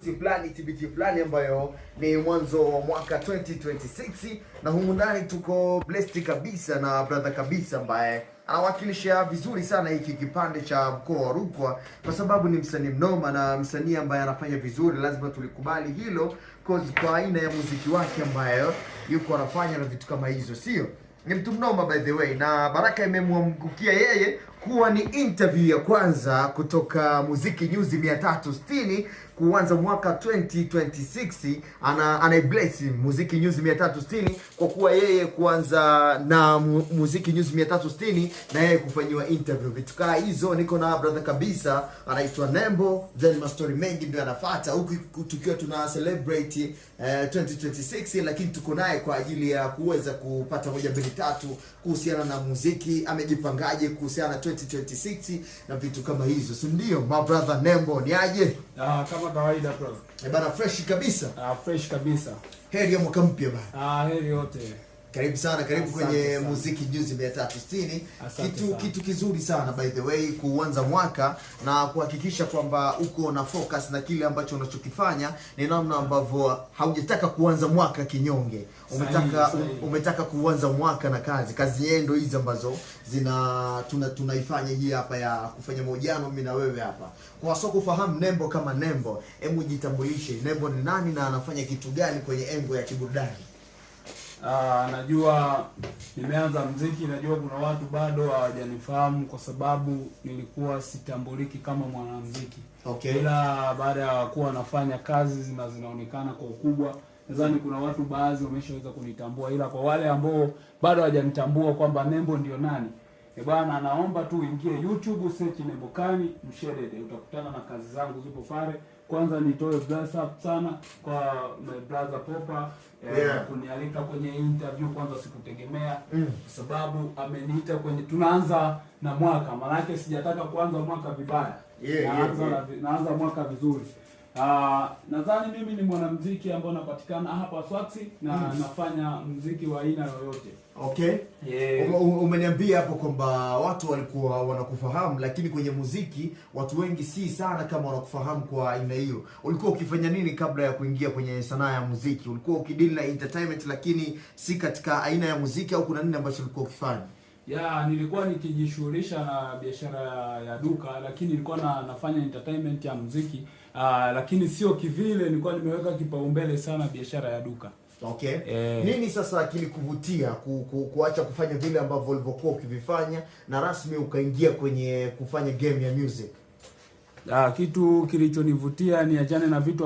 TBT fulani ambayo ni mwanzo wa mwaka 2026 na humu ndani tuko blessed kabisa na brother kabisa ambaye anawakilisha vizuri sana hiki kipande cha mkoa wa Rukwa, kwa sababu ni msanii mnoma na msanii ambaye anafanya vizuri, lazima tulikubali hilo kwa aina ya muziki wake ambayo yuko anafanya na vitu kama hizo, sio? Ni mtu mnoma by the way, na baraka imemwangukia yeye kuwa ni interview ya kwanza kutoka Muziki News 360 kuanza mwaka 2026. Ana bless Muziki News 360 kwa kuwa yeye kuanza na Muziki News 360 na yeye kufanyiwa interview. Vitu kama hizo niko na brother kabisa anaitwa Nembo, then mastori mengi ndio anafuata huku tukiwa tuna celebrate 2026, lakini tuko naye kwa ajili ya kuweza kupata moja mbili tatu kuhusiana na muziki, amejipangaje kuhusiana na 2026 na vitu kama hizo, si ndio? My brother Nembo, ni aje? Kama kawaida brother. Bana, fresh kabisa. Fresh kabisa. Heri ya mwaka mpya bana. Heri yote. Karibu sana, karibu kwenye Muziki News 360. Kitu kizuri sana by the way kuanza mwaka na kuhakikisha kwamba uko na focus na kile ambacho unachokifanya, ni namna ambavyo haujataka kuanza mwaka kinyonge. Umetaka kuanza mwaka na kazi yendo hizi ambazo tunaifanya hii hapa ya kufanya mahojiano mimi na wewe hapa. Kwa soko kufahamu Nembo kama Nembo, hebu jitambulishe. Nembo ni nani na anafanya kitu gani kwenye engo ya kiburudani? Najua nimeanza mziki, najua kuna watu bado hawajanifahamu kwa sababu nilikuwa sitambuliki kama mwanamuziki. Okay. Ila baada ya kuwa nafanya kazi zinaonekana kwa ukubwa, nadhani kuna watu baadhi wameshaweza kunitambua, ila kwa wale ambao bado hawajanitambua kwamba Nembo ndio nani, bwana, naomba tu uingie YouTube, search Nembo Kani Mshedede, utakutana na kazi zangu zipo pale. Kwanza nitoe bless up sana kwa my brother Popa kunialika kwenye interview. Kwanza sikutegemea kwa sababu ameniita kwenye tunaanza na mwaka, maana yake sijataka kuanza mwaka vibaya. Naanza mwaka vizuri. Nadhani mimi ni mwanamuziki ambaye napatikana hapa Swaksi na nafanya muziki wa aina yoyote. Okay. Yeah. Umeniambia hapo kwamba watu walikuwa wanakufahamu, lakini kwenye muziki watu wengi si sana kama wanakufahamu kwa aina hiyo. Ulikuwa ukifanya nini kabla ya kuingia kwenye sanaa ya muziki? Ulikuwa ukideal na entertainment lakini si katika aina ya muziki, au kuna nini ambacho ulikuwa ukifanya? Nilikuwa nikijishughulisha na biashara ya duka, lakini nilikuwa nafanya entertainment ya muziki, lakini sio kivile, nilikuwa nimeweka kipaumbele sana biashara ya duka. Okay. Nini sasa kilikuvutia kuacha kufanya vile ambavyo ulivyokuwa ukivifanya na rasmi ukaingia kwenye kufanya game ya music? Kitu kilichonivutia ni ajane na vitu